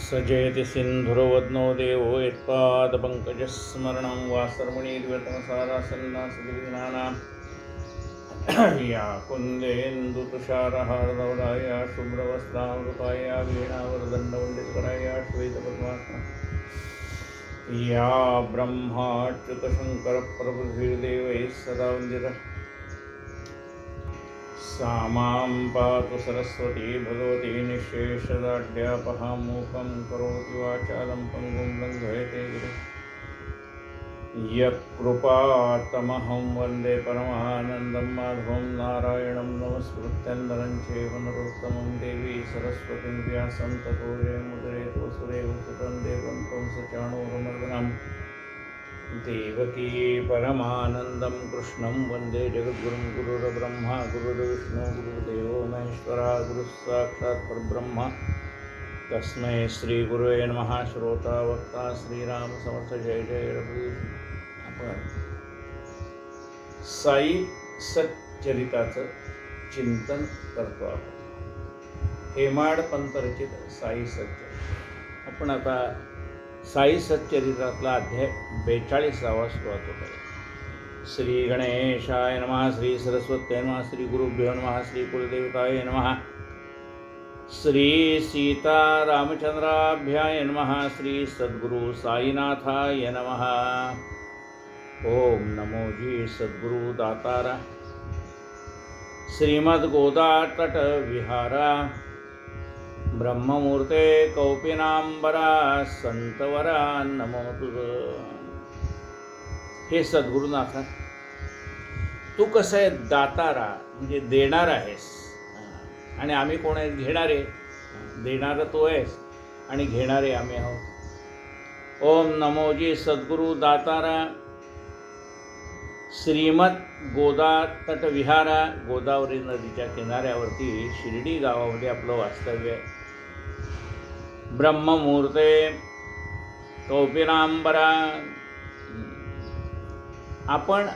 सजयति सिन्धुर्वदनो देवो यत्पादपङ्कजस्मरणं वासर्मणीर्व्यतमसारासन्नासदिनानां या कुन्देन्दुतुषारहारदौडाय शुभ्रवस्त्रामृताय वीणावरदण्डवण्डितकराय श्वेतपद्मासना या ब्रह्माच्युतशङ्करप्रभृतिर्देवैः सदा वन्दितः सा मां पातु सरस्वती भगवती निःशेषदाढ्यापहां मूकं करोति वाचालं पङ्गुं लङ्घयते गिरिं यत्कृपातमहं वन्दे परमानन्दं माधवं नारायणं नमस्कृत्यं नरं चैव नरोत्तमं देवी सरस्वतीं व्यासं ततो जयमुदीरयेत् वसुदेवसुतं देवं तं सचाणूरमर्दनम् देवकी परमानन्दं कृष्णं वन्दे जगद्गुरुं गुरुर्ब्रह्मा गुरुर्विष्णु गुरुर्देवो महेश्वरः गुरुः साक्षात् परब्रह्म तस्मै श्रीगुरुवे नमः। श्रोता वक्ता श्रीराम समर्थ जय जय रघुवीर। आपण साई सच्चरिताचं चिंतन करतो आहोत। हेमाड पंत रचित साई सच्चरित। आपण आता साई सच्चरित्रातला अध्याय 42वा सुरुवात होतो। श्री गणेशाय नमः, श्री सरस्वत्यै नमः, श्री गुरुभ्यो नमः, श्री कुलदेवताय नमः, श्री सीतारामचंद्राभ्याय नमः, श्री सद्गुरु साईनाथाय नमः। ओम नमो जी सद्गुरु दातारा श्रीमद गोदा तट विहारा ब्रह्ममूर्ते कौपिनांबरा संतवरा नमो तुझ। हे सद्गुरुनाथा, तू कसं आहे दातारा म्हणजे देणार आहेस आणि आम्ही कोण आहेत घेणारे। देणारा तू आहेस आणि घेणारे आम्ही आहोत। ओम नमो जी सद्गुरु दातारा श्रीमद गोदा तट विहारा। गोदावरी नदीच्या किनाऱ्यावरती शिर्डी गावामध्ये आपलं वास्तव्य आहे। ब्रह्ममूर्ते कौपिनांबरा, आपण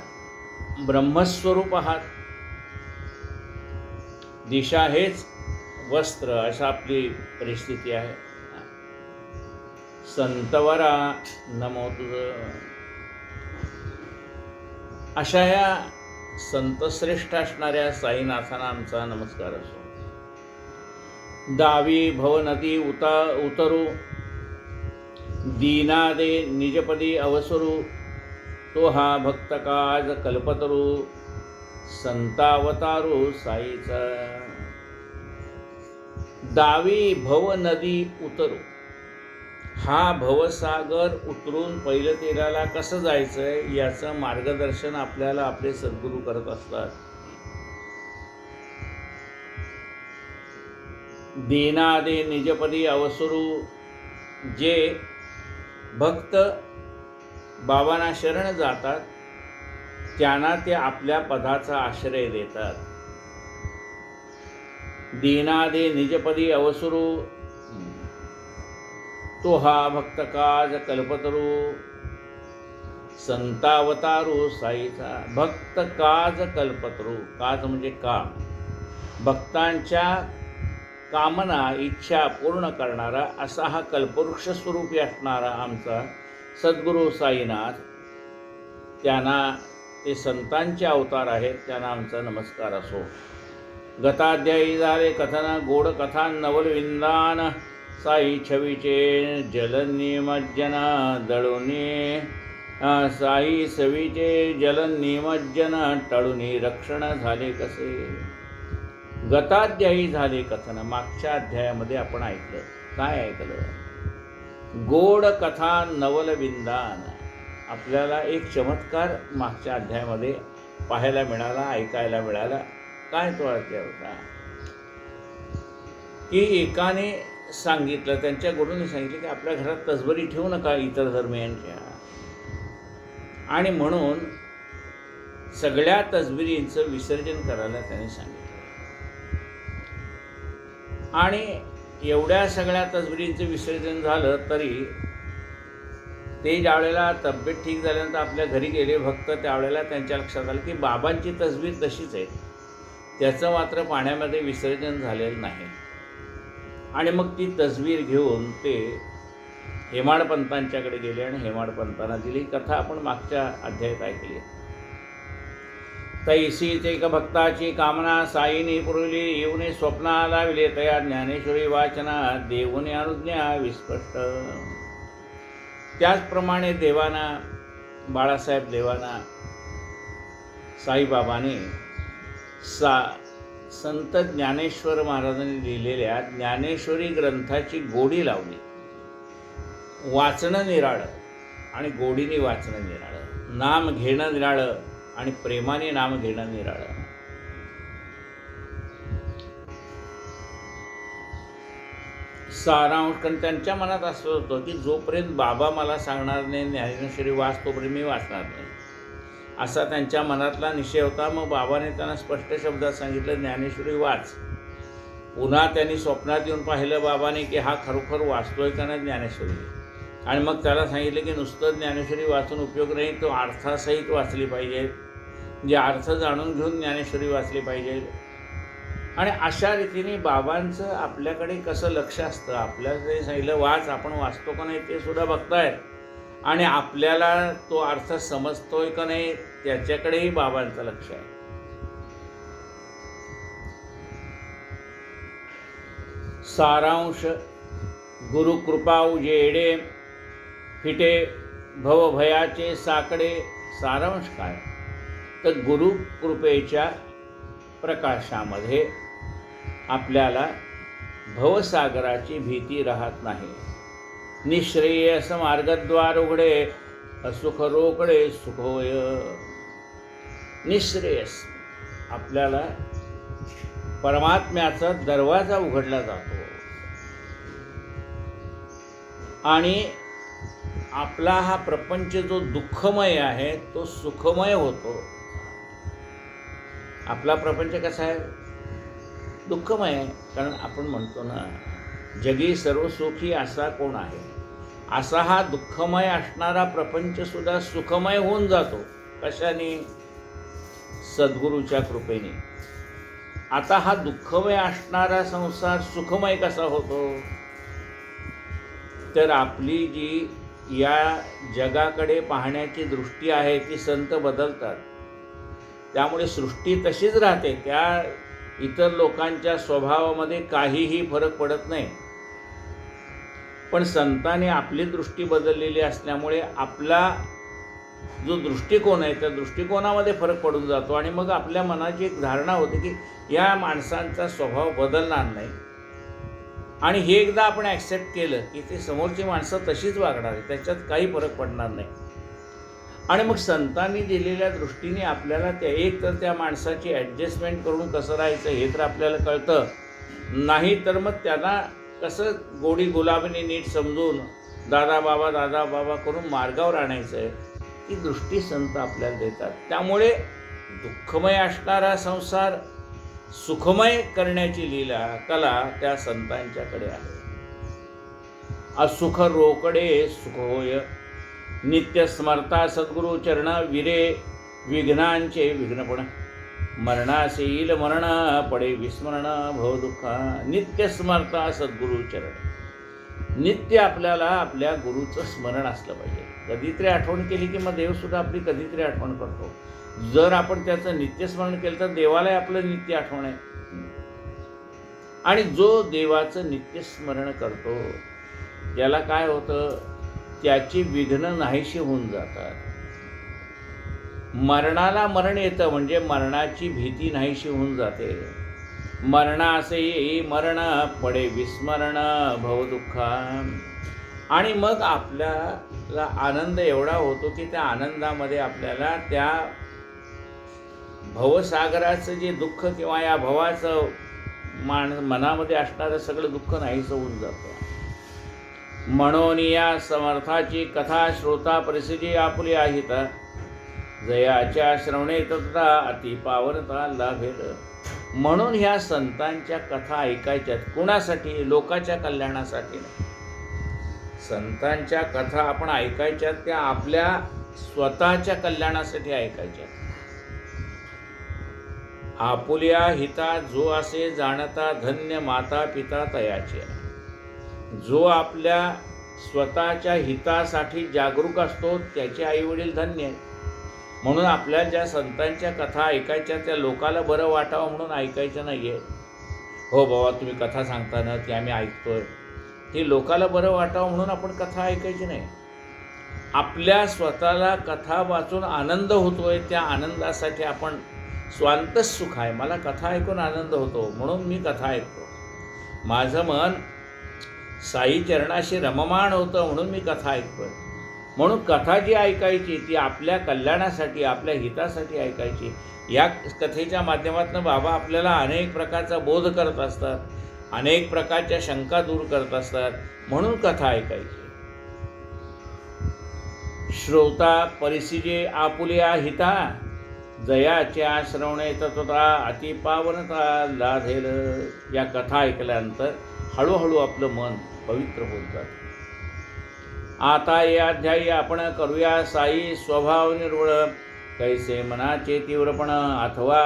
ब्रह्मस्वरूप आहात। दिशा हेच वस्त्र, अशा आपली परिस्थिती आहे। संतवरा नमो तुझ। अशा या संतश्रेष्ठ असणाऱ्या साईनाथांना आमचा नमस्कार असो। दावी भवनदी उतरू दीनादे निजपदी अवसरू, तो हा भक्त काज कल्पतरू संतावतारू साईचा। दावी भव नदी उतरू, हा भवसागर उतरून पहिलं तेराला कसं जायचंय याचं मार्गदर्शन आपल्याला आपले सद्गुरू करत असतात। दीनादे निजपदी अवसरू, जे भक्त बाबांना शरण जातात त्यांना ते आपल्या पदाचा आश्रय देतात। दीनादे निजपदी अवसरू, तो हा भक्त काज कल्पतरू संतावतारू साईचा। भक्त काज कल्पतरू, काज म्हणजे काम, भक्तांच्या कामना इच्छा पूर्ण करणारा असा हा कल्पवृक्ष स्वरूपी असणारा आमचा सद्गुरू साईनाथ। त्यांना ते संतांचे अवतार आहेत, त्यांना आमचा नमस्कार असो। गताध्यायी झाले कथन गोड कथा नवल विंदान, साई छवीचे जलनिमज्जन दळुनी, साई सवीचे जलनिमज्जन टळुनी रक्षण झाले कसे। गताध्यायी झाले कथन, मागच्या अध्यायामध्ये आपण ऐकलं। काय ऐकलं? गोड कथा नवल विंदान। आपल्याला एक चमत्कार मागच्या अध्यायामध्ये पाहायला मिळाला, ऐकायला मिळाला। काय तो अध्याय होता की एकाने सांगितलं, त्यांच्या गुरूंनी सांगितलं की आपल्या घरात तसबरी ठेवू नका इतर धर्मियांच्या, आणि म्हणून सगळ्या तसबिरींचं विसर्जन करायला त्यांनी सांगितलं। आणि एवढ्या सगळ्या तसबिरींचं विसर्जन झालं तरी ते ज्यावेळेला तब्येत ठीक झाल्यानंतर आपल्या घरी गेले भक्त, त्यावेळेला त्यांच्या लक्षात आलं की बाबांची तसबीर तशीच आहे, त्याचं मात्र पाण्यामध्ये विसर्जन झालेलं नाही। आणि मग ती तसबीर घेऊन ते हेमाडपंतांच्याकडे गेले आणि हेमाडपंतांना दिली. कथा आपण मागच्या अध्यायात ऐकली. तैसीच एक भक्ताची कामना साईनी पुरवली, येऊन स्वप्नाला विले तया ज्ञानेश्वरी वाचना देऊन अनुज्ञा विस्पष्ट. त्याचप्रमाणे देवाना, बाळासाहेब देवाना साईबाबाने संत ज्ञानेश्वर महाराजांनी लिहिलेल्या ज्ञानेश्वरी ग्रंथाची गोडी लावली. वाचणं निराळं आणि गोडीने वाचणं निराळं, नाम घेणं निराळं आणि प्रेमाने नाम घेणं निराळं. सारांश. कारण त्यांच्या मनात असं होतं की जोपर्यंत बाबा मला सांगणार नाही ज्ञानेश्वरी वाच तोपर्यंत मी वाचणार नाही, असा त्यांच्या मनातला निश्चय होता. मग बाबाने त्यांना स्पष्ट शब्दात सांगितलं ज्ञानेश्वरी वाच. पुन्हा त्यांनी स्वप्नात येऊन पाहिलं बाबाने की हा खरोखर वाचतोय का नाही ज्ञानेश्वरी. आणि मग त्याला सांगितलं की नुसतं ज्ञानेश्वरी वाचून उपयोग नाही, तो अर्थासहित वाचली पाहिजे, म्हणजे अर्थ जाणून घेऊन ज्ञानेश्वरी वाचली पाहिजे. आणि अशा रीतीने बाबांचं आपल्याकडे कसं लक्ष असतं, आपल्याला जे सांगितलं वाच, आपण वाचतो का नाही ते सुद्धा बघतायत आणि आपल्याला तो अर्थ समजतोय का नाही त्याच्याकडेही बाबांचं लक्ष आहे. सारांश. गुरुकृपा उजेडे फिटे भवभयाचे साकडे. सारांश काय तर गुरुकृपेच्या प्रकाशामध्ये आपल्याला भवसागराची भीती राहत नाही. निःश्रेयस मार्गद्वार उघडे असुख रोकडे सुखोय. निःश्रेयस आपल्याला परमात्म्याचा दरवाजा उघडला जातो आणि आपला हा प्रपंच जो दुःखमय आहे तो सुखमय होतो. आपला प्रपंच कसा आहे, दुःखमय आहे. कारण आपण म्हणतो ना जगी सर्व सुखी असा कोण आहे, असा हा दुःखमय असणारा प्रपंच सुद्धा सुखमय होऊन जातो. कशाने, सद्गुरूच्या कृपेने. आता हा दुःखमय असणारा संसार सुखमय कसा होतो, तर आपली जी या जगाकडे पाहण्याची दृष्टी आहे ती संत बदलतात. त्यामुळे सृष्टी तशीच राहते, त्या इतर लोकांच्या स्वभावामध्ये काहीही फरक पडत नाही. पण संतांनी आपली दृष्टी बदललेली असल्यामुळे आपला जो दृष्टिकोन आहे त्या दृष्टिकोनामध्ये फरक पडून जातो आणि मग आपल्या मनाची एक धारणा होते की या माणसांचा स्वभाव बदलणार नाही. आणि हे एकदा आपण ॲक्सेप्ट केलं की ते समोरची माणसं तशीच वागणार आहे, त्याच्यात काही फरक पडणार नाही. आणि मग संतांनी दिलेल्या दृष्टीने आपल्याला एक तर त्या माणसाची ॲडजस्टमेंट करून कसं राहायचं हे तर आपल्याला कळतं, नाही तर मग त्यांना कसं गोडी गुलाबीने नीट समजून दादा बाबा करून मार्गावर आणायचं आहे, ती दृष्टी संत आपल्याला देतात. त्यामुळे दुःखमय असणारा संसार सुखमय करण्याची लीला कला त्या संतांच्याकडे आहे. असुख रोकडे सुख होय. नित्य स्मरता सद्गुरु चरण विरे विघ्नांचे विघ्नपण. मरणास येईल मरण पडे विस्मरण भव दुःखा. नित्य स्मरता सद्गुरु चरण. नित्य आपल्याला आपल्या गुरुचं स्मरण असलं पाहिजे. कधीतरी आठवण केली की मग देवसुद्धा आपली कधीतरी आठवण करतो. जर आपण त्याचं नित्यस्मरण केलं तर देवालाही आपलं नित्य आठवण आहे. आणि जो देवाचं नित्यस्मरण करतो याला काय होतं, त्याची विघ्न नाहीशी होऊन जातात. मरणाला मरण येतं म्हणजे मरणाची भीती नाहीशी होऊन जाते. मरणासे येई मरण पडे विस्मरण भव दुःखा. आणि मग आपल्याला आनंद एवढा होतो की त्या आनंदामध्ये आपल्याला त्या भवसागराचं जे दुःख किंवा या भवाचं मनामध्ये असणारं सगळं दुःख नाहीसं होऊन जातं. म्हणून या समर्थाची कथा श्रोता परिस्थिती आपुली आहेत. जयाच्या श्रवणे तथा अति पावनता लाभेल. म्हणून ह्या संतांच्या कथा ऐकायच्यात. कुणासाठी, लोकाच्या कल्याणासाठी नाही. संतांच्या कथा आपण ऐकायच्यात त्या आपल्या स्वतःच्या कल्याणासाठी ऐकायच्यात. आपुल्या हिता जो असे जाणता धन्य माता पिता तयाचे. जो आपल्या स्वतःच्या हितासाठी जागरूक असतो त्याचे आईवडील धन्य आहेत. म्हणून आपल्या ज्या संतांच्या कथा ऐकायच्या त्या लोकाला बरं वाटावं म्हणून ऐकायच्या नाही आहे. हो बाबा तुम्ही कथा सांगता ना ती आम्ही ऐकतोय, ती लोकाला बरं वाटावं म्हणून आपण कथा ऐकायची नाही. आपल्या स्वतःला कथा वाचून आनंद होतोय, त्या आनंदासाठी आपण स्वांतच सुख आहे, मला कथा ऐकून आनंद होतो म्हणून मी कथा ऐकतो, माझं मन साई चरणाशी रममाण होतं म्हणून मी कथा ऐकतोय. म्हणून कथा जी ऐकायची ती आपल्या कल्याणासाठी आपल्या हितासाठी ऐकायची. या कथेच्या माध्यमातून बाबा आपल्याला अनेक प्रकारचा बोध करत असतात, अनेक प्रकारच्या शंका दूर करत असतात म्हणून कथा ऐकायची. श्रोता परिसिजे आपुलिया हिता जयाच्या श्रवणे तत्वता अतिपावनता लाधेल. या कथा ऐकल्यानंतर हळूहळू आपलं मन पवित्र होत जातं. आता या अध्यायी आपण करूया साई स्वभाव निर्वळ, कैसे मनाचे तीव्रपण अथवा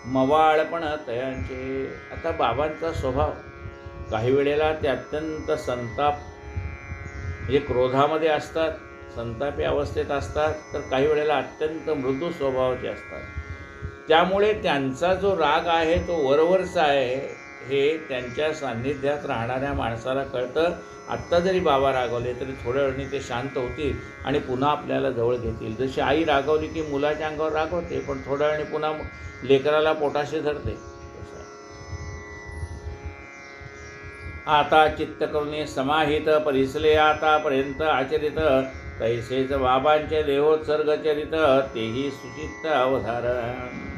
मवाळपण तयांचे. आता बाबांचा स्वभाव काही वेळेला ते अत्यंत संताप म्हणजे क्रोधामध्ये असतात, संतापी अवस्थेत असतात, तर काही वेळेला अत्यंत मृदू स्वभावाचे असतात. त्यामुळे त्यांचा जो राग आहे तो वरवरचा आहे हे त्यांच्या सान्निध्यात राहणाऱ्या माणसाला कळतं. आत्ता जरी बाबा रागवले तरी थोड्या वेळाने ते शांत होतील आणि पुन्हा आपल्याला जवळ घेतील. जशी आई रागवली की मुलाच्या अंगावर रागवते पण थोड्या वेळाने पुन्हा लेकराला पोटाशी धरते. आता चित्त करून समाहित परिसले आतापर्यंत आचरित, तैसेच बाबांचे देहोत्सर्ग चरित तेही सुचित्त अवधारण.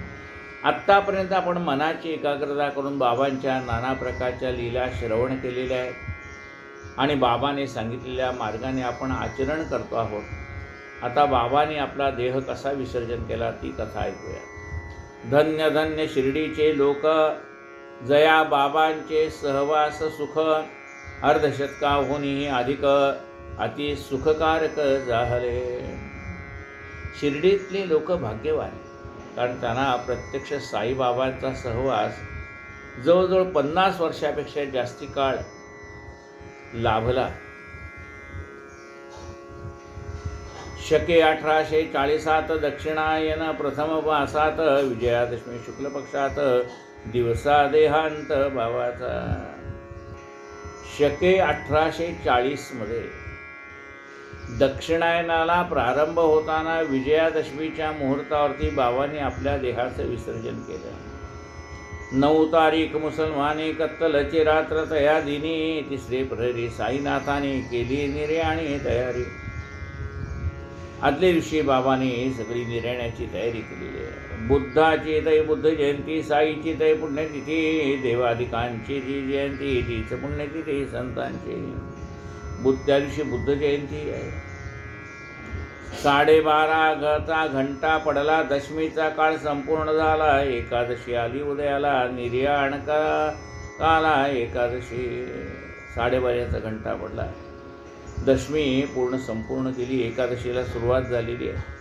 आत्तापर्यंत आपण मनाची एकाग्रता करून बाबांच्या नाना प्रकारच्या लीला श्रवण केलेल्या आहेत आणि बाबाने सांगितलेल्या मार्गाने आपण आचरण करतो आहोत. आता बाबाने आपला देह कसा विसर्जन केला ती कथा ऐकूया. धन्य धन्य शिर्डीचे लोक, जया बाबांचे सहवास सुख, अर्धशतकाहूनही अधिक अति सुखकारक झाले. शिर्डीतले लोक भाग्यवान, कारण त्यांना प्रत्यक्ष साईबाबांचा सहवास जवळजवळ 50 वर्षापेक्षा जास्ती काळ लाभला. शके 1840 दक्षिणायन प्रथम मासात विजयादशमी शुक्ल पक्षात दिवसा देहांत बाबाचा. शके 1840 मध्ये दक्षिणायनाला प्रारंभ होताना विजयादशमीच्या मुहूर्तावरती बाबांनी आपल्या देहाचं विसर्जन केलं. 9 तारीख मुसलमानी कत्तलची रात्र तया दिनी, तिसरे प्रहरी साईनाथाने केली निर्याणी तयारी. आदल्या दिवशी बाबांनी सगळी निर्याण्याची तयारी केलेली आहे. बुद्धाची तै बुद्ध जयंती, साईची तै पुण्यतिथी, देवादिकांची जी जयंती तीच पुण्यतिथी संतांची. त्या दिवशी बुद्ध जयंती आहे. 12:30चा घंटा पडला, दशमीचा काळ संपूर्ण झाला, एकादशी आली उदयाला, निर्याण काला एकादशी. 12:30चा घंटा पडला, दशमी पूर्ण संपूर्ण केली, एकादशीला सुरुवात झालेली आहे.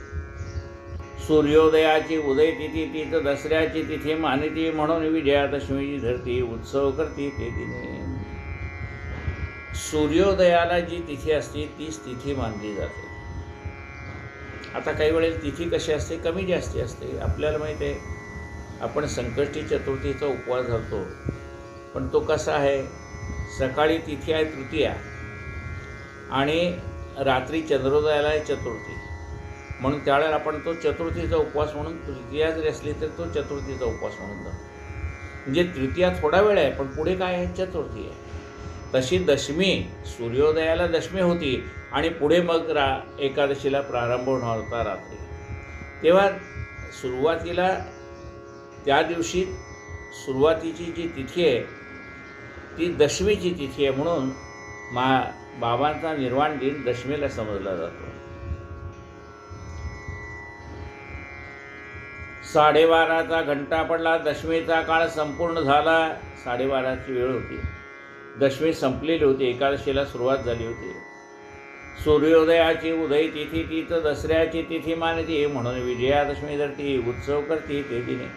सूर्योदयाची उदय तिथी तीच दसऱ्याची तिथी मानिती, म्हणून विजयादशमीची धरती उत्सव करती ते दिने. सूर्योदयाला जी तिथी असते तीच तिथी मानली जाते. आता काही वेळेला तिथी कशी असते, कमी जास्ती असते. आपल्याला माहिती आहे आपण संकष्टी चतुर्थीचा उपवास धरतो, पण तो कसा आहे, सकाळी तिथी आहे तृतीया आणि रात्री चंद्रोदयाला आहे चतुर्थी, म्हणून त्यावेळेला आपण तो चतुर्थीचा उपवास म्हणून, तृतीया जरी असली तर तो चतुर्थीचा उपवास म्हणून धरतो. म्हणजे तृतीया थोडा वेळ आहे पण पुढे काय आहे, चतुर्थी आहे. तशी दशमी, सूर्योदयाला दशमी होती आणि पुढे मग एकादशीला प्रारंभ होणार होता रात्री. तेव्हा सुरुवातीला त्या दिवशी सुरुवातीची जी तिथी आहे ती दशमीची तिथी आहे, म्हणून बाबांचा निर्वाण दिन दशमीला समजला जातो. 12:30चा घंटा पडला, दशमीचा काळ संपूर्ण झाला. 12:30ची वेळ होती, दशमी संपलेली होती, एकादशीला सुरुवात झाली होती. सूर्योदयाची उदय तिथी तीच दसऱ्याची तिथी मानती, म्हणून विजयादशमी धरती उत्सव करती ते दिने.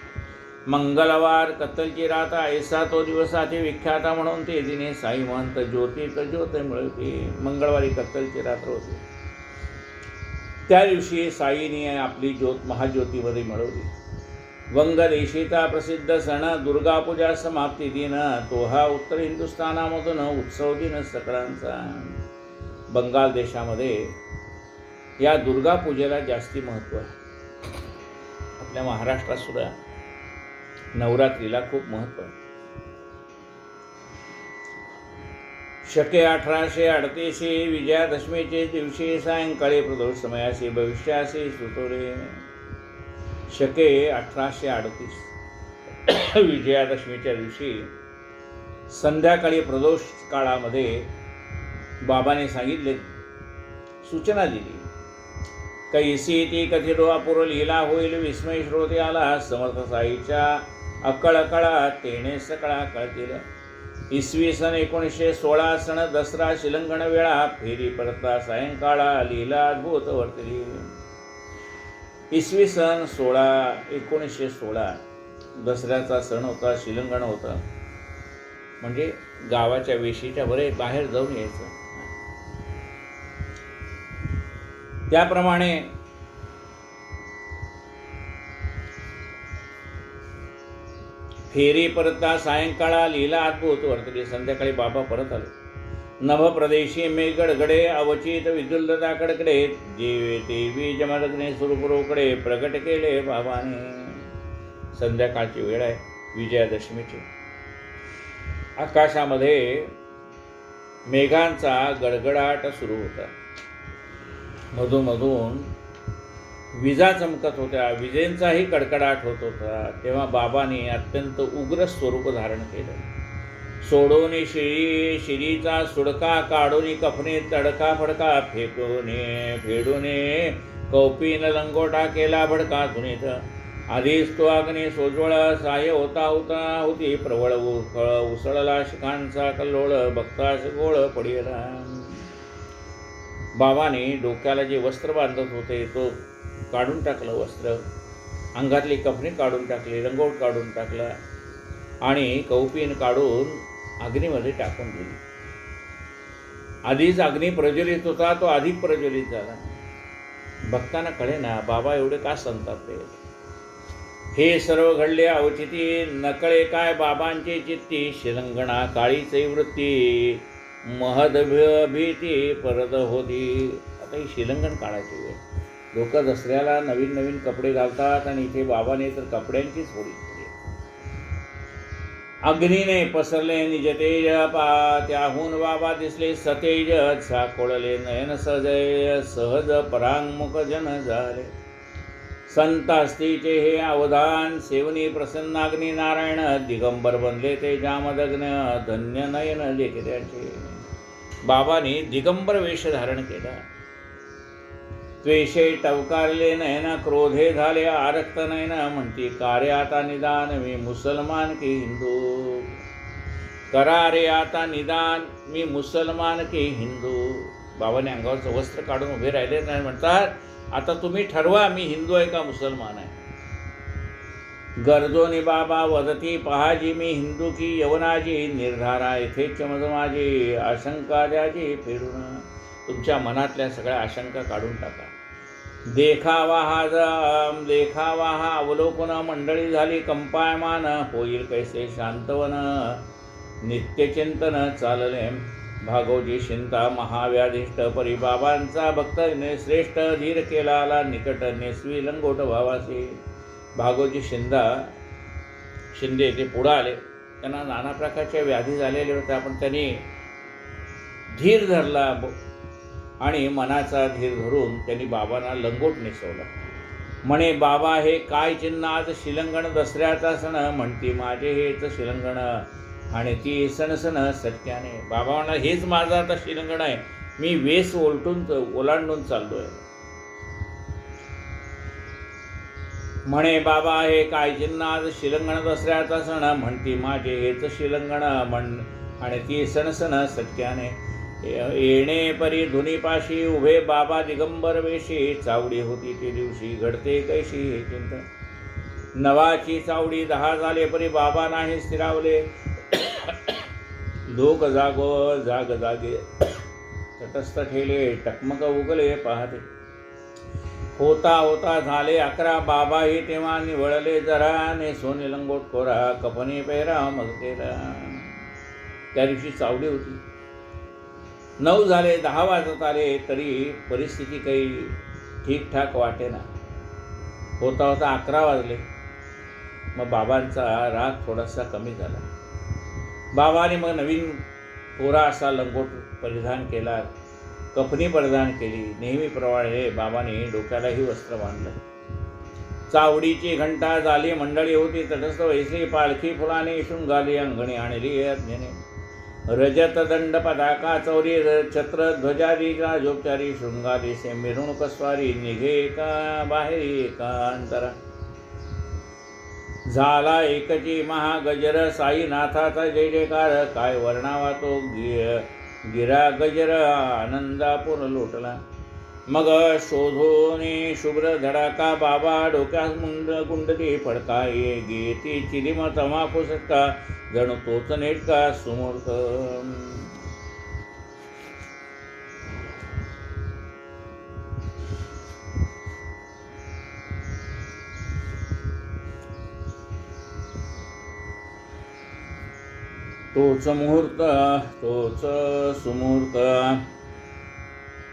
मंगलवार कत्तलची रात ऐसा तो दिवसाची विख्याता म्हणून ते दिने साई महंत ज्योतीत ज्योत मिळवते. मंगळवारी कत्तलची रात्र होती. त्या दिवशी साईने आपली ज्योत महाज्योतीमध्ये मिळवली. वंग देशीचा प्रसिद्ध सण दुर्गा पूजा समाप्ती दिन, तो हा उत्तर हिंदुस्थानामधून उत्सव दिन सकळांचा. बंगाल देशामध्ये या दुर्गा पूजेला जास्ती महत्त्व आहे. आपल्या महाराष्ट्रात सुद्धा नवरात्रीला खूप महत्त्व आहे. शके 1838 विजयादशमीचे दिवशी सायंकाळी प्रदोष समयासी भविष्यासी सुतोरे. शके 1838 विजयादशमीच्या दिवशी संध्याकाळी प्रदोष काळामध्ये बाबाने सांगितले, सूचना दिली. कैसी ती कथितो अपूर्व लीला होईल विस्मय श्रोते आला. समर्थ साईच्या अकळकळा तेणे सकळा कळतील. इसवी सन 1916 सण दसरा शिलंगण वेळा फेरी परता सायंकाळा लीला अद्भुत वर्तली. इसवी सन 1916 दसऱ्याचा सण होता, शिलंगण होता. म्हणजे गावाच्या वेशीच्या बाहेर जाऊन यायचं. त्याप्रमाणे फेरी परता सायंकाळा लीला अद्भुत वर्तली. संध्याकाळी बाबा परत आले. नभ प्रदेशी मेघगडगडे अवचित विदुलता कडकडे जेवे देवी जमदग्ने सुरपुरोकडे प्रगट केले बाबाने. संध्याकाळची वेळ आहे, विजयादशमीची. आकाशामध्ये मेघांचा गडगडाट सुरू होता. मधून विजा चमकत होत्या, विजेंचाही कडकडाट होत होता. तेव्हा बाबांनी अत्यंत उग्र स्वरूप धारण केलं. सोडोनी शिरीचा सुडका काढून कफने तडका फडका फेडूने कौपीन लंगोटा केला भडका धुनीत. आधीच तो अग्नी सोज्वळ सहाय्य होता होती प्रवळ उसळला शिखांचा कल्लोळ भक्तास गोळ पडिला. बाबाने डोक्याला जे वस्त्र बांधत होते तो काढून टाकलं वस्त्र, अंगातली कफनी काढून टाकली, रंगोट काढून टाकला आणि कौपीन काढून अग्नीमध्ये टाकून दिली. आधीच अग्नी प्रज्वलित होता, तो अधिक प्रज्वलित झाला. भक्तांना कळेना बाबा एवढे का संतापले. हे सर्व घडले अवचिती नकळे काय बाबांचे चित्ती. शिलंगणा काळीचे वृत्ती महदभीती परत होती. आता ही शिलंगण काळाची वेळ. लोक दसऱ्याला नवीन नवीन कपडे घालतात आणि इथे बाबाने तर कपड्यांचीच होळी केली. अग्नीने पसरले निज तेज त्याहून बाबा दिसले सतेज. साकोळले नयन सजय सहज परांगमुख जन झाले. संतास्तीचे हे अवधान सेवनी प्रसन्नाग्नी नारायण. दिगंबर बनले ते जामदग्न धन्य नयन लेखे त्याचे. बाबांनी दिगंबर वेश धारण केला. त्वेषे टवकारले नयन क्रोधे झाले आरक्त नयन. म्हणती कार्य आता निदान मी मुसलमान की हिंदू. करा रे आता निदान मी मुसलमान की हिंदू. बाबाने अंगावरचं वस्त्र काढून उभे राहिले नाही. म्हणतात आता तुम्ही ठरवा मी हिंदू आहे का मुसलमान आहे. गरजोनी बाबा वदती पहाजी मी हिंदू की यवनाजी. निर्धारा यथेच्छ मज माझी आशंका द्याजी फेडून. तुमच्या मनातल्या सगळ्या आशंका काढून टाका. देखावा हा अवलोकन मंडळी झाली कंपायमान. होईल कैसे शांतवन नित्यचिंतन चालले. भागवजी शिंता महाव्याधिष्ट परिबाबांचा भक्त श्रेष्ठ धीर केला आला निकट नेसवी लंगोट भावासी. भागवजी शिंदे ते पुढं आले. त्यांना नाना प्रकारच्या व्याधी झालेल्या होत्या, पण त्यांनी धीर धरला आणि मनाचा धीर धरून त्यांनी बाबांना लंगोट नेसवला. म्हणे बाबा हे काय चिन्ह आज शिलंगण दसऱ्याचा सण. म्हणती माझे हेच शिलंगण आणि ती सणसण सटक्याने. बाबा म्हणा हेच माझं आता शिलंगण आहे, मी वेस ओलांडून चाललोय. म्हणे बाबा हे काय चिन्ह आज शिलंगण दसऱ्याचा सण. म्हणती माझे हेच शिलंगण आणि ती सणसण सटक्याने. येणे परी धुनीपाशी उभे बाबा दिगंबर वेशी. चावडी होती ते दिवशी घडते कैशी हे चिंतन. नवाची चावडी 10 झाले परी बाबा नाही स्थिरावले. लोक जाग जागे तटस्थ ठेले, टकमक उगले पाहते. होता झाले 11, बाबाही तेव्हा निवळले जरा. ने सोने लंगोट कोरा, कपनी पेरा मग केला. त्या दिवशी चावडी होती. 9 झाले, 10 वाजत आले तरी परिस्थिती काही ठीकठाक वाटेना. होता 11 वाजले. मग बाबांचा राग थोडासा कमी झाला. बाबाने मग नवीन कोरा असा लंगोट परिधान केला, कफनी परिधान केली. नेहमीप्रमाणे बाबाने डोक्यालाही वस्त्र बांधलं. चावडीची घंटा झाली, मंडळी होती तटस्थ वैसली. पालखी फुलाने शृंगाली, अंगणी आणली अज्ञाने. रजत दंड पताका चौरी, छत्र ध्वजारी राजोपचारी. शृंगारी से मिरवणूक स्वारी, निघे का बाहेरी एकांतरा. झाला एकची महागजर, साईनाथाचा जय जयकार. काय वर्णावा तो गिरा गजर, आनंदापूर लोटला. मग शोधोने शुभ्र धडाका, बाबा डोक्यास कुंडली फडकाये. गेती चिलिम तमाकू सटका, जणू तोच नेटका सुमूर्त. तोच मुहूर्त, तोच सुमुहूर्त,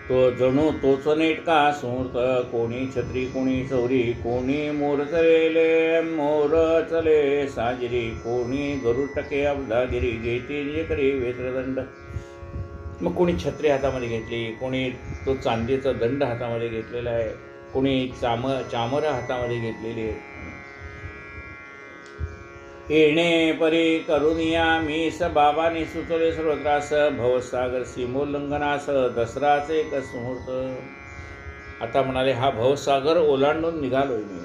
तो जणू तोच नेटका सुहूर्त. कोणी छत्री, कोणी चौरी, कोणी मोर चले साजिरी. कोणी गरुड टके अब्धागिरी, घेती जे करी वेत्रदंड. मग कोणी छत्री हातामध्ये घेतली, कोणी तो चांदीचा दंड हातामध्ये घेतलेला आहे, कोणी चामर हातामध्ये घेतलेली आहे. येणे परी करुनिया मीस, बाबाने सुचवले सर्व त्रास. भवसागर सीमोल्लंघनास, दसराचे एक मुहूर्त. आता म्हणाले हा भवसागर ओलांडून निघालोय मी.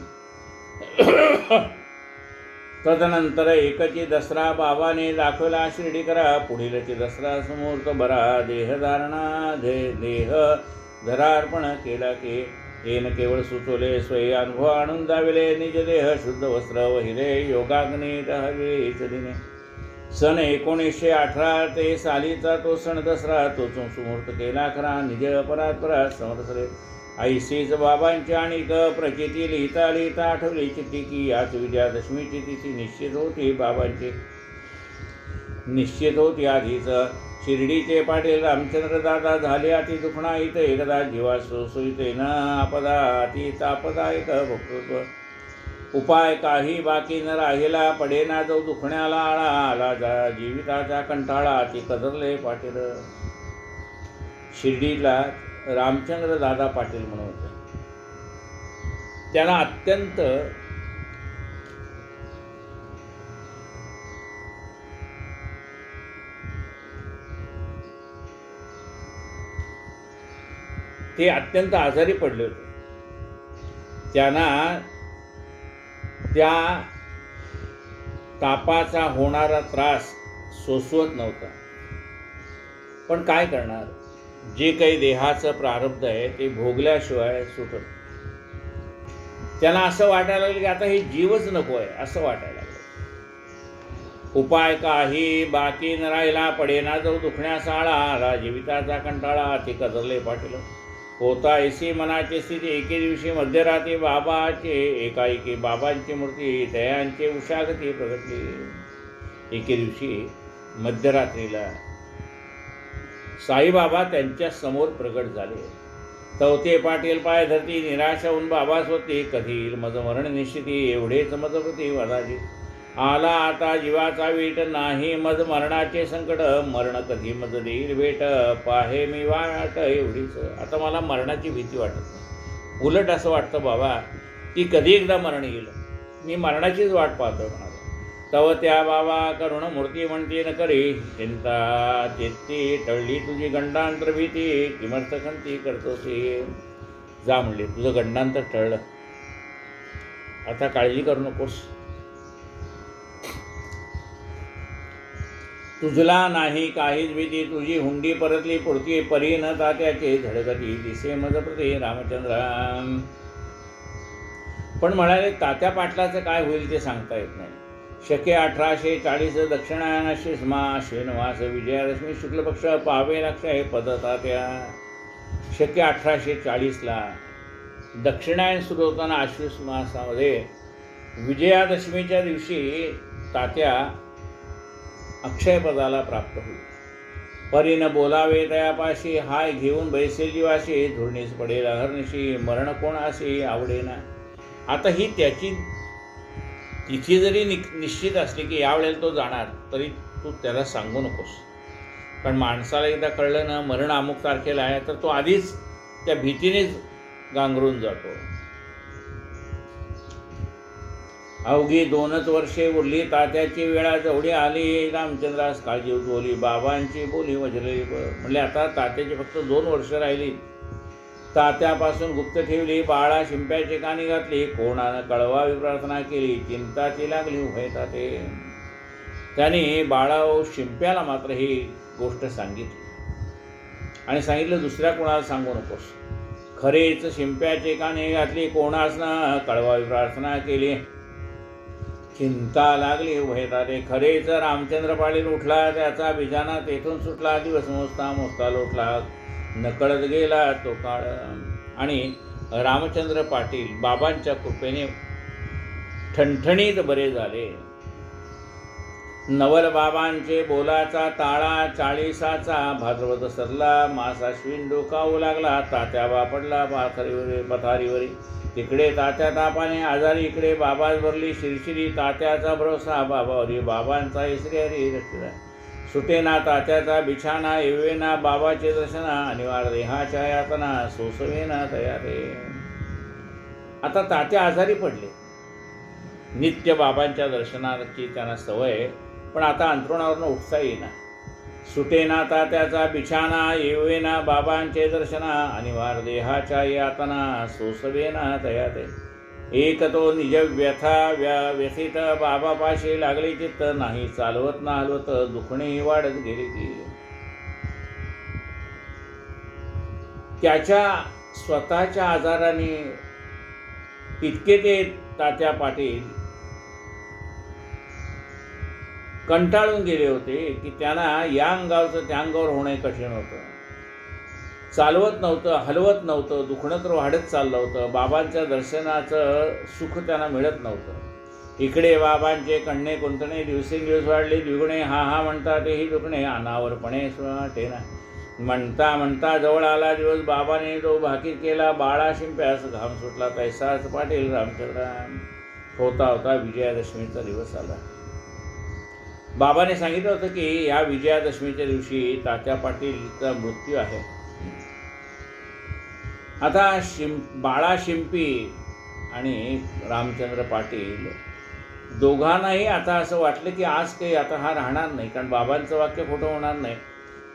तदनंतर एकची दसरा बाबाने दाखवला शिर्डी करा. पुढीलची दसरा मुहूर्त बरा. देहधारणा देह धरार्पण केला की. येन केवळ सुचवले स्वय अनुभव आणून दाविले. निज देह शुद्ध वस्त्र वहिले, योगाग्नीत हवेच दिने. सन 1918 ते सालीचा तो सण दसरा. तो सुमुहूर्त केला खरा, निज परात्परा समर्थले. ऐसीच बाबांची आणिक प्रचिती लिहिता लिहिता आठवली चिठ्ठी की. याच विजयादशमीची तिथी निश्चित होती बाबांची. निश्चित होती आधीच. शिर्डीचे पाटील रामचंद्र दादा झाले अति दुखणाईत. एकदा जीवा सुसुईते न आपदा अति तापदायक भक्तृत्व. उपाय काही बाकी न राहिला, पडेना जो दुखण्याला आळा. आला जीविताचा कंटाळा, अति कदरले पाटील. शिर्डीला रामचंद्र दादा पाटील म्हणून होते. त्यांना अत्यंत ते अत्यंत आजारी पडले होते. त्यांना त्या तापाचा होणारा त्रास सोसवत नव्हता. पण काय करणार, जे काही देहाचं प्रारब्ध आहे ते भोगल्याशिवाय सुटत. त्यांना असं वाटायला लागलं की आता हे जीवच नको आहे, असं वाटायला लागलं. उपाय काही बाकी न राहिला, पडेना जो दुखण्यास आळा. आला जीविताचा कंटाळा, ते कदरले पाटील. होता ऐसी मनाची स्थिती. एके दिवशी मध्यरात्री बाबाचे एकाएकी बाबांची मूर्ती दयांचे उषागती प्रगटली. एके दिवशी मध्यरात्रीला साईबाबा त्यांच्या समोर प्रगट झाले. तवते पाटील पाय धरती, निराश होऊन बाबा स्वती. कधी मज मरण निश्चिती, एवढेच मजप्रती वदाजी. आला आता जीवाचा वीट, नाही मज मरणाचे संकट. मरण कधी मज देईल भेट, पाहे मी वाट एवढीच. आता मला मरणाची भीती वाटत नाही. उलट असं वाटतं बाबा की कधी एकदा मरण येईल, मी मरणाचीच वाट पाहतोय म्हणाला. तव त्या बाबा करुण मूर्ती म्हणते न करी चिंता. चित्ती टळली तुझी गंडांतर भीती, किमर्थ खंती करतोसी. जा म्हणले, तुझं गंडांतर टळलं, आता काळजी करू नकोस. तुझला नाही काहीच भीती, तुझी हुंडी परतली पुरती. परी न तात्याचे धडकती, दिसे मज प्रती रामचंद्र. पण म्हणाले तात्या पाटलाचं काय होईल ते सांगता येत नाही. शके 1840 दक्षिणायनाशी श्रीनिवास विजयादशमी शुक्ल पक्ष पावे लक्ष हे पद तात्या. शके 1840ला दक्षिणायन सुरू होताना आश्विन मासामध्ये विजयादशमीच्या दिवशी तात्या अक्षयपदाला प्राप्त होईल. परीनं बोलावे तयापाशी हाय घेऊन बैसे जीवाशी धुरणीस पडेल अहर्निशी मरण कोणाशी आवडेना. आता ही त्याची तिथी जरी निश्चित असली की यावेळेला तो जाणार तरी तू त्याला सांगू नकोस, कारण माणसाला एकदा कळलं ना मरण अमुक तारखेला आहे तर तो आधीच त्या भीतीनेच गांगरून जातो. अवघी 2च वर्षे उरली तात्याची वेळा जवळी आली. रामचंद्रास काळजी उद्भवली बाबांची बोली वजरली. म्हणले आता तात्याची फक्त 2 वर्ष राहिली. तात्यापासून गुप्त ठेवली बाळा शिंप्याची कानी घातली. कोणानं कळवावी प्रार्थना केली चिंता ती लागली उभय ताते. त्याने बाळा शिंप्याला मात्र ही गोष्ट सांगितली आणि सांगितलं दुसऱ्या कोणाला सांगू नकोस. खरेच शिंप्याचे काने घातली कोणास ना कळवावी प्रार्थना केली चिंता लागली उभयताते. खरेच रामचंद्र पाटील उठला त्याचा बिजाना तेथून सुटला. दिवस मोजता मोजता लोटला नकळत गेला तो काळ. आणि रामचंद्र पाटील बाबांच्या कृपेने ठणठणीत बरे झाले. नवल बाबांचे बोलाचा ताळा 40चा भाद्रपद सरला. मास अश्विन डोकावू लागला तात्या पडला पथारीवरी. तिकडे तात्या तापाने आजारी इकडे बाबाच भरली शिरशिरी. तात्याचा भरोसा बाबावरी बाबांचा इसरी हरी रक्षिता. सुटेना तात्याचा बिछाना येवेना बाबाचे दर्शना अनिवार्य देहाच्या यातना सोसवेना तयारे. आता तात्या आजारी पडले. नित्य बाबांच्या दर्शनाची त्यांना सवय पण आता अंथरुणावरनं उठता येईना. सुटेना तात्याचा बिछाना येवेना बाबांचे दर्शना अनिवार्य देहाच्या यातना सोसवेना तयाते. एक तो निज व्यथित बाबापाशी लागले चित्त. नाही चालवत ना हलवत दुखणे वाढत गेले की. त्याच्या स्वतःच्या आजाराने इतके ते तात्या पाटील कंटाळून गेले होते की त्यांना या अंगावरचं त्या अंगावर होणे कठीण होतं. चालवत नव्हतं हलवत नव्हतं दुखणं तर वाढत चाललं होतं. बाबांच्या दर्शनाचं सुख त्यांना मिळत नव्हतं. इकडे बाबांचे कण्णे कोणतणे दिवसेंदिवस वाढले द्विगुणे. हा हा म्हणता तेही दुखणे अनावरपणे वाटेना. म्हणता म्हणता जवळ आला दिवस बाबाने जो भाकीत केला. बाळा शिंप्यास घाम सुटला तैसाच पाटील रामचंद्र. होता होता विजयादशमीचा दिवस आला. बाबाने सांगितलं होतं की या विजयादशमीच्या दिवशी तात्या पाटीलचा मृत्यू आहे. आता बाळा शिंपी आणि रामचंद्र पाटील दोघांनाही आता असं वाटलं की आज काही आता हा राहणार नाही, कारण बाबांचं वाक्य खोटं होणार नाही.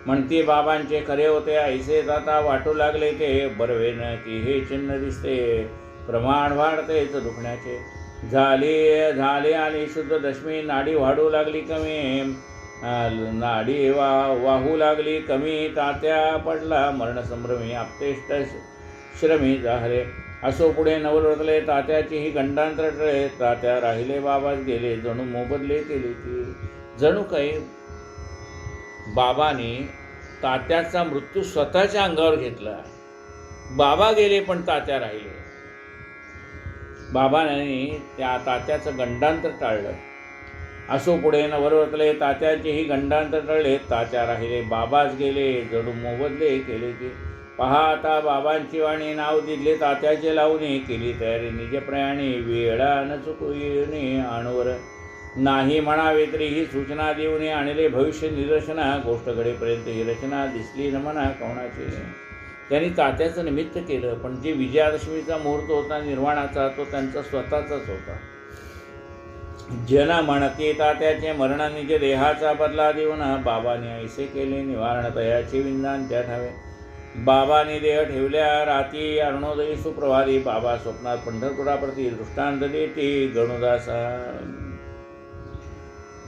म्हणते बाबांचे खरे होते ऐसे आता वाटू लागले ते बरवेन की हे चिन्ह दिसते प्रमाण वाढतेच दुखण्याचे. झाले आणि शुद्ध दशमी नाडी वाढू लागली कमी. नाडी वाहू लागली कमी. तात्या पडला मरणसंभ्रमी आपतेष्ट श्रमी जाहरे. असो पुढे नवलवरतले तात्याची ही गंडांतर टळे. तात्या राहिले बाबाच गेले जणू मोबदले केले की. जणू काही बाबाने तात्याचा मृत्यू स्वतःच्या अंगावर घेतला. बाबा गेले पण तात्या राहिले. बाबाने त्या तात्याचं गंडांतर टाळलं. असो पुढे नवलवरतले तात्याचेही गंडांतर टळले. तात्या राहिले बाबाच गेले जणू मोबदले केले की. पहा आता बाबांची वाणी नाव दिले तात्याचे लावणे. केली तयारी निज प्रयाणी वेळा न चुकविणे आणवर. नाही म्हणावे तरी ही सूचना देऊन आणले भविष्य निदर्शना. गोष्ट घडेपर्यंत ही रचना दिसली न म्हणा कोणाची. त्यांनी तात्याचं निमित्त केलं पण जे विजयादशमीचा मुहूर्त होता निर्वाणाचा तो त्यांचा स्वतःचाच होता. जना म्हणते तात्याचे मरण निज देहाचा बदला देऊन बाबाने ऐसे केले निवारण तयाचे विंदान त्या ठावे. बाबाने देह ठेवल्या राती अरुणोदयी सुप्रभाती. बाबा स्वप्नात पंढरपुराप्रती दृष्टांत देते गणुदासा.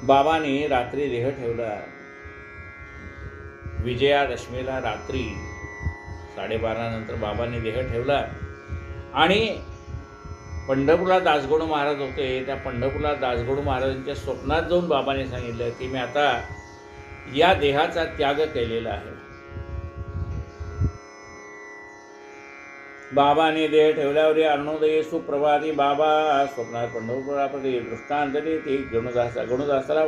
बाबाने रात्री देह ठेवला. विजयादशमीला रात्री 12:30 नंतर बाबांनी देह ठेवला आणि पंढरपूरला दासगणू महाराज होते. त्या पंढरपूरला दासगणू महाराजांच्या स्वप्नात जाऊन बाबांनी सांगितलं की मी आता या देहाचा त्याग केलेला आहे. बाबांनी देह ठेवल्यावर अरुणोदय सुप्रभाती बाबा स्वप्नात पंढरपुराप्रती दृष्टांत देते. गणुदासाला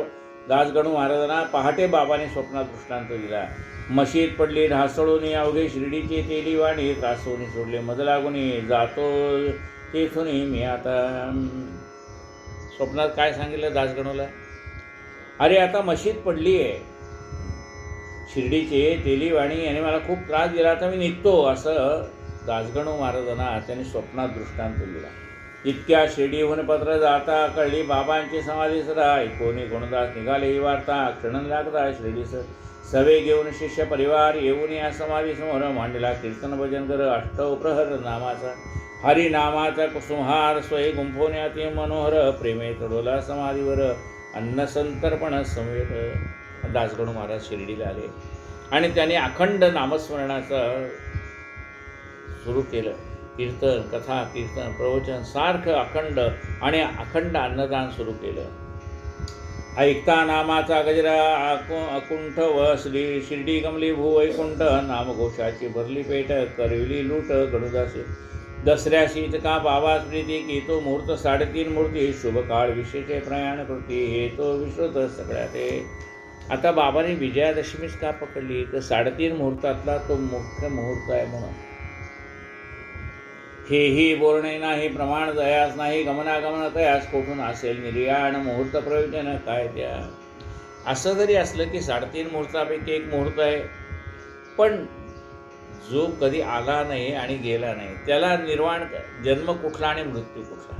दासगणू महाराजांना पहाटे बाबाने स्वप्नात दृष्टांत दिला. मशीद पडली ढासळून अवघे शिर्डीचे तेली वाणी त्रासवून सोडले मध लागून जातो तेथून मी आता. स्वप्नात काय सांगितलं दासगणूला? अरे आता मशीद पडली आहे शिर्डीचे तेली वाणी याने मला खूप त्रास दिला, आता मी निघतो असं दासगणू महाराजांना त्यांनी स्वप्नात दृष्टांत दिला. इतक्या शिर्डीहून पत्र जाता कळली बाबांची समाधी सदा. कोणी गणुदास निघाले ही वार्ता क्षण लागता शिर्डीस सवे घेऊन शिष्य परिवार येऊन या समाधी समोर मांडला कीर्तन भजन कर अष्टव प्रहर नामाचा. हरिनामाचा कुसुमहार स्वय गुंफवण्यात मनोहर प्रेमे चढवला समाधीवर अन्न संतर्पण संवेद. दासगणू महाराज शिर्डीला आले आणि त्याने अखंड नामस्मरणाचं सुरू केलं. कीर्तन कथा कीर्तन प्रवचन सारखं अखंड अन्नदान सुरू केलं. ऐकता नामाचा गजरा अकुंठ वसली शिर्डी कमली भूवैकुंठ नामघोषाची भरली पेट करविली लूट गणुदासी. दसऱ्याशी का बाबा प्रीती की तो मुहूर्त 3.5 मूर्ती शुभ काळ विशेष प्रयाण कृती हे तो विश्रुत सगळ्यात. आता बाबाने विजयादशमीच का पकडली तर 3.5 मुहूर्तातला तो मुख्य मुहूर्त आहे म्हणून. हेही बोलणे नाही प्रमाण दयास नाही गमनागमन तयास कोठून असेल निर्याण मुहूर्त प्रयोजन काय त्या. असं जरी असलं की 3.5 मुहूर्तापैकी एक मुहूर्त आहे, पण जो कधी आला नाही आणि गेला नाही त्याला निर्वाण जन्म कुठला आणि मृत्यू कुठला.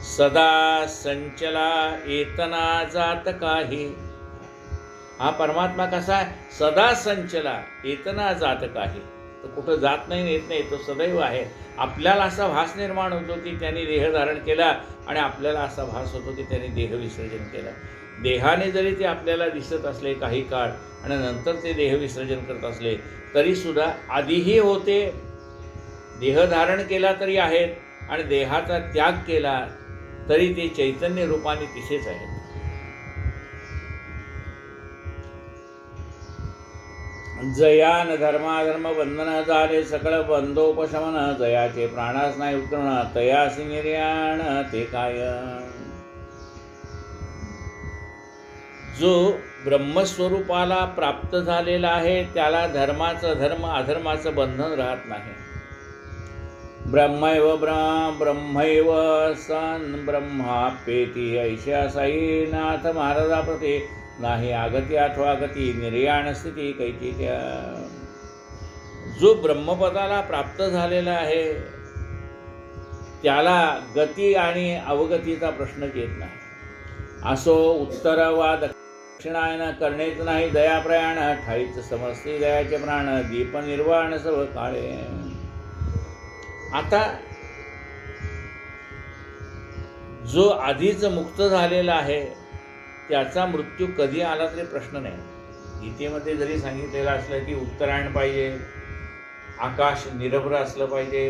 सदा संचला येतना जात काही. हा परमात्मा कसा आहे? सदा संचला येतना जात काही. तो कुठं जात नाही येत नाही, तो सदैव आहे. आपल्याला असा भास निर्माण होतो की त्यांनी देह धारण केला आणि आपल्याला असा भास होतो की त्यांनी देह विसर्जन केला. देहाने जरी ते आपल्याला दिसत असले काही काळ आणि नंतर ते देह विसर्जन करत असले तरीसुद्धा आधीही होते, देह धारण केला तरी आहेत आणि देहाचा त्याग केला तरी ते चैतन्य रूपाने तिथेच आहेत. जयान धर्माधर्म बंधन झाले सकळ बंधोपशमन जयाचे प्राणास नाही उतरण तयासी निर्याण ते काय. जो ब्रह्मस्वरूपाला प्राप्त झालेला आहे त्याला धर्माचं धर्म अधर्माचं बंधन राहत नाही. ब्रह्मैव सन ब्रह्मापेती ऐशा साईनाथ महाराजाप्रती नाही आगती अथवा गती निर्याण स्थिती कैती त्या. जो ब्रह्मपदाला प्राप्त झालेला आहे त्याला गती आणि अवगतीचा प्रश्नच येत नाही. असो उत्तर वा दक्षिणायन करणेच नाही दया प्रयाण ठाईच समजते दयाचे प्राण दीप निर्वाण सर्व काळे. आता जो आधीच मुक्त झालेला आहे त्याचा मृत्यू कधी आला तरी प्रश्न नाही. गीतेमध्ये जरी सांगितलेलं असलं की उत्तरायण पाहिजे, आकाश निरभ्र असलं पाहिजे,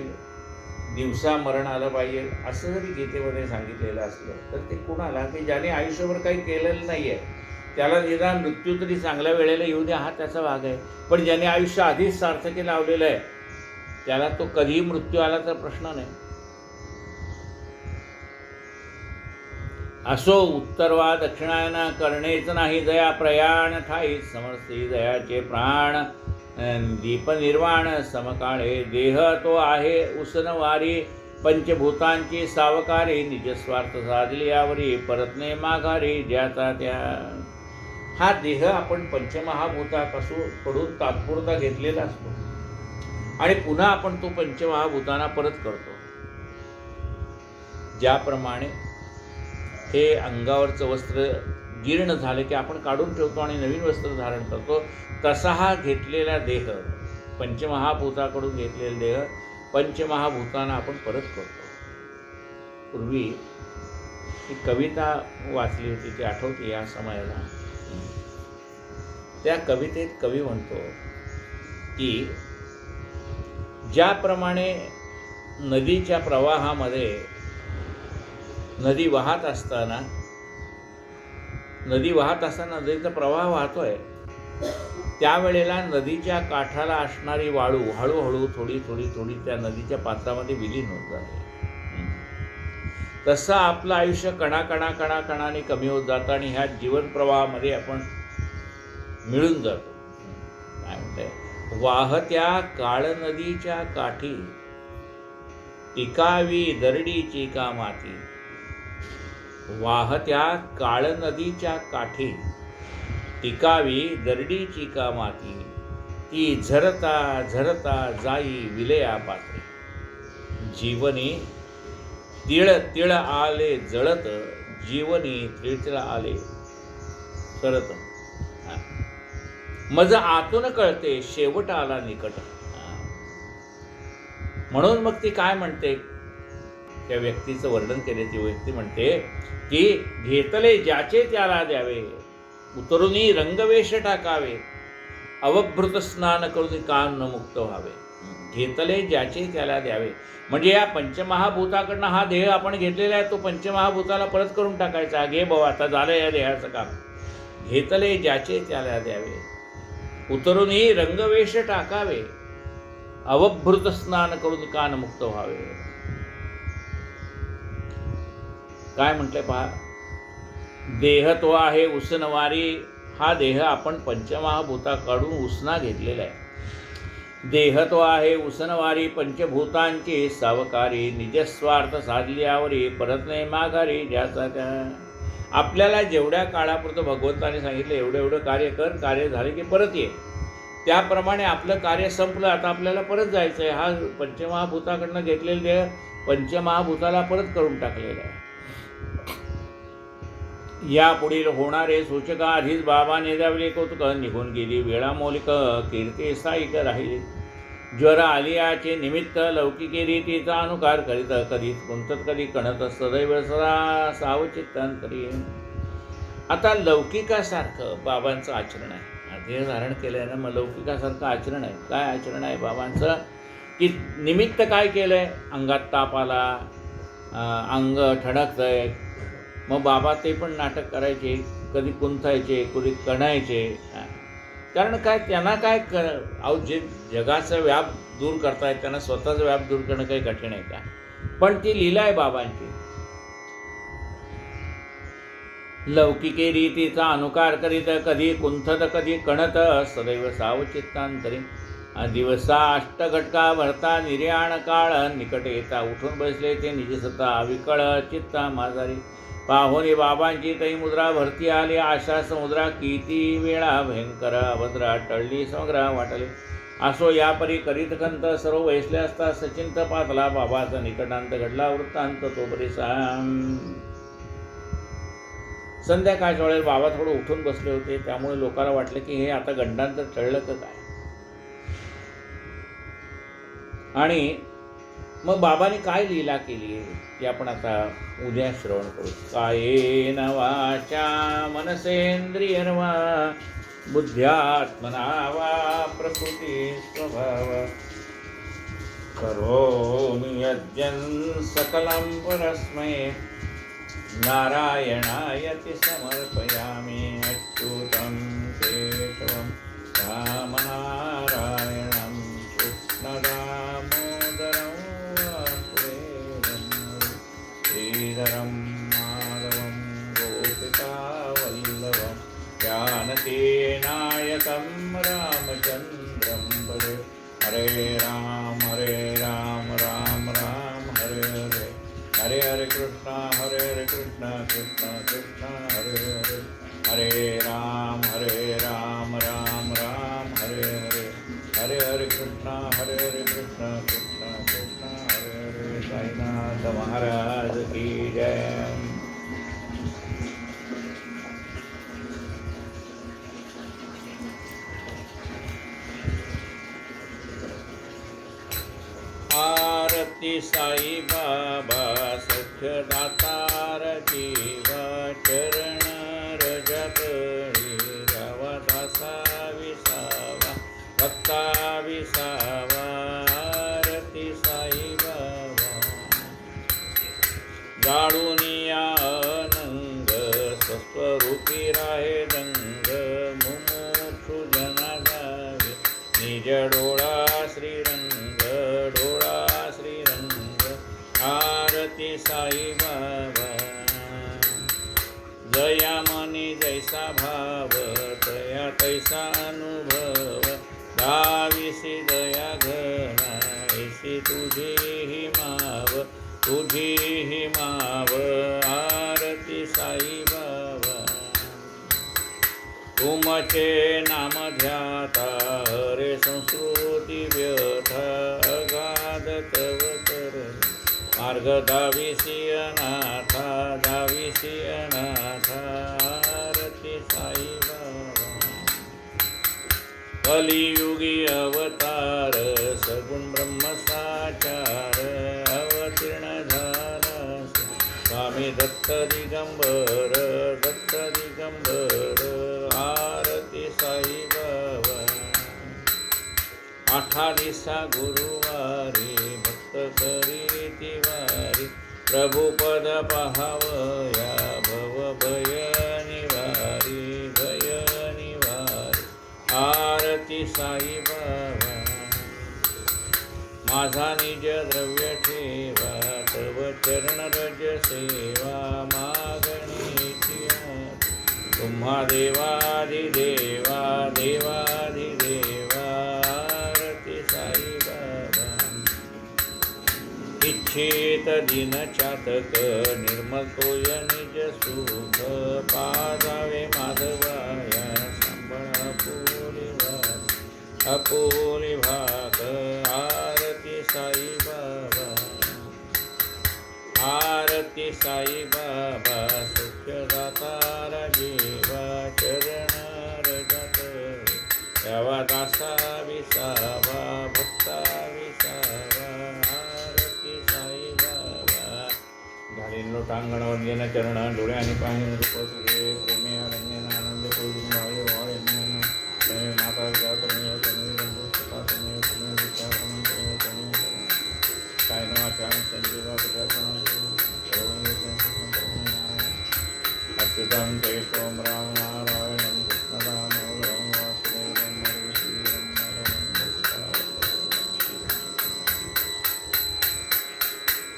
दिवसा मरण आलं पाहिजे, असं जरी गीतेमध्ये सांगितलेलं असलं तर ते कुणाला की ज्याने आयुष्यभर काही केलेलं नाही आहे त्याला निदान मृत्यू तरी चांगल्या वेळेला येऊ द्या हा त्याचा भाग आहे. पण ज्याने आयुष्य आधीच सार्थकी लावलेलं आहे त्याला तो कधीही मृत्यू आला तर प्रश्न नाही. असो उत्तर वा दक्षिणायन करणेच नाही दया प्रयाण ठाई समजते दयाचे प्राण दीप निर्वाण समकाळे. देह तो आहे उसनवारी पंचभूतांची सावकारी निजस्वार्थ साधली यावरी परतने माघारी ज्याचा त्या. हा देह आपण पंचमहाभूताकडून तात्पुरता घेतलेला असतो आणि पुन्हा आपण तो पंचमहाभूतांना परत करतो. ज्याप्रमाणे हे अंगावरचं वस्त्र जीर्ण झालं की आपण काढून ठेवतो आणि नवीन वस्त्र धारण करतो, तसा हा घेतलेला देह पंचमहाभूताकडून घेतलेला देह पंचमहाभूतांना आपण परत करतो. पूर्वी ही कविता वाचली होती ती आठवते या समयाला. त्या कवितेत कवी म्हणतो की ज्याप्रमाणे नदीच्या प्रवाहामध्ये नदी वाहत असताना नदीचा प्रवाह वाहतोय, त्यावेळेला नदीच्या काठाला असणारी वाळू हळूहळू थोडी त्या नदीच्या पात्रामध्ये विलीन होत जाते. तसं आपलं आयुष्य कणाने कमी होत जातं आणि ह्या जीवन प्रवाहामध्ये आपण मिळून जातो. काय म्हणते, वाहत्या काळ नदीच्या काठी टिकावी दरडीची का माती. वाहत्या काळ नदीच्या काठी टिकावी दरडीची का माती. ती झरता जाई विलया पात्री. जीवनी तिळ आले जळत, जीवनी तिळ आले सरत. मज आतून कळते शेवट आला निकट. म्हणून मग ती काय म्हणते, त्या व्यक्तीचं वर्णन केले. ती व्यक्ती म्हणते की घेतले ज्याचे त्याला द्यावे, उतरुनी रंगवेश टाकावे, अवभृत स्नान करून कान मुक्त व्हावे. घेतले ज्याचे त्याला द्यावे म्हणजे या पंचमहाभूताकडनं हा देह आपण घेतलेला आहे, तो पंचमहाभूताला परत करून टाकायचा. घे भाऊ, आता झालं या देहाचं काम. घेतले ज्याचे त्याला द्यावे, उतरूनही रंगवेश टाकावे, अवभृत स्नान करून कान मुक्त व्हावे. काय म्हटलंय पहा, देह तो आहे उसनवारी. हा देह आपण पंचमहाभूताकडून उसना घेतलेला आहे. देह तो आहे उसनवारी, पंचभूतांची सावकारी. निजस्वार्थ साधल्यावरी परत नाही माघारी. ज्याचा त्या आपल्याला जेवढ्या काळापुरतं भगवंताने सांगितलं एवढं कार्य कर, कार्य झाले की परत ये. त्याप्रमाणे आपलं कार्य संपलं, आता आपल्याला परत जायचं आहे. हा पंचमहाभूताकडनं घेतलेलं देह पंचमहाभूताला परत करून टाकलेला आहे. या पुढील होणारे सूचक आधीच बाबाने द्यावले कौतुक. निघून गेली वेळा मौलिक, कीर्ती स्थायिक राहिले. ज्वर आलियाचे निमित्त लौकिकी रीतीचा अनुकार करीत, कधी कुंतत कधी कणत, सदैव सदा सावचित्तांतरी. आता लौकिकासारखं बाबांचं आचरण आहे. देह धारण केलंय ना, मग लौकिकासारखं आचरण आहे. काय आचरण आहे बाबांचं, की निमित्त काय केलंय, अंगात ताप आला, अंग ठणकतंय, मग बाबा ते पण नाटक करायचे, कधी कुंथायचे, कधी कणायचे. कारण काय, त्यांना काय जे जगाचा व्याप दूर करतायत, त्यांना स्वतःचा व्याप दूर करणं काही कठीण आहे का. पण ती लीला आहे बाबांची. लौकिके रीतीचा अनुकार करीत, कधी कुंथत कधी कणत, सदैव सावचित्तांतरी. दिवसा अष्टघटका भरता, निर्याण काळ निकट येता. उठून बसले ते निजसत्ता अविकळ चित्ता माझारी. पाहोनी बाबांची तई मुद्रा भरती आली, आशा समुद्रा किती वेळा भयंकर अभद्रा टळली समग्रा वाटले. असो यापरी करीत खंत, सर्व वैसले असता सचिंत पातला. बाबाचा निकटांत घडला वृत्तांत तो बरीसा. संध्याकाळच्या वेळेला बाबा थोडं उठून बसले होते, त्यामुळे लोकांना वाटलं की हे आता गंडांतर टळलं का काय. आणि मग बाबाने काय लीला केली आहे ती आपण आता उद्या श्रवण करू. कायेन वाचा मनसेंद्रियर्वा, बुद्ध्यात्मना वा प्रकृती स्वभाव. करोमि यज्ञं सकलं परस्मै, नारायणायति समर्पयामि. अच्युतं केशवं रामनारायणं कृष्णदामोदरं वासुदेवं, श्रीधरं माधवं गोपिकावल्लभं, जानकीनायकं रामचन्द्रं भजे. हरे राम राम राम हरे हरे, हरे हरे कृष्णा कृष्णा कृष्णा हरे हरे. हरे राम राम राम हरे हरे, हरे हरे कृष्णा कृष्णा कृष्णा हरे हरे. साईनाथ महाराज की जय. आरती साई बाबा सख्य दातार जीवा, चरण रजत रावा दासा विसावा, भक्ता विसावा. आरती साई बाबा. जाळूनी स्वरूपी राहे रंग मुमुक्षु जना जावे निज डोळा श्रीरंग डोळा श्रीरंग आरती साई बाबा जया मनी जैसा भाव तया तैसा अनुभव दाविसी दया घना ऐसी तुझी ही माव तुझी ही माव आरती साई बाबा तुमचे नाम ध्याता हरे संस्कृती व्यथा अगाध तव कर मार्ग दाविसी अनाथा दाविसी अनाथा आरती साई बाबा कलियुगी अवतार सगुण ब्रह्म साचार अवतीर्ण झाला स्वामी दत्त दिगंबर आरती साई बाबा आठा दिसा गुरुवारी भक्त करी तिवारी प्रभुपद पहावया भव भय निवारी आरती साई बाबा माझा निज द्रव्य ठेवा तव चरण रज सेवा मागणीची तुम्हा देवाधिदेवा देवाधिदेवा आरती साई बाबा इच्छित दिन चातक निर्मल तोय निज सुख पाजावे माधवाया अपुरी भाग आरती साई बाबा आरती साई बाबा सुख दातारा जीवा चरण रजत यावा दासा विसावा भक्ता विसावा आरती साई बाबा घालीन लोटांगण वंदन चरण डोळे आणि पाणी रूप तुझे प्रेमे अरण्यन आनंद पूर्ण वायू वाय माता विचार तुम्ही तुम्ही बंधू सता तुम्ही तुम्ही विचार तुम्ही तुम्ही काय नावाच्या संजीवा प्रजापण अच्युतं केशवं राम नारायणं कृष्णदामोदरं वासुदेवं हरिश्रीरं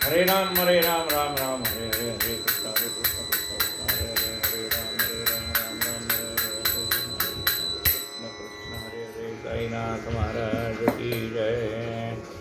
हरे राम राम राम हरे हरे हरे कृष्ण कृष्ण कृष्ण हरे हरे हरे राम राम हरे हरे साईनाथ महाराज की जय।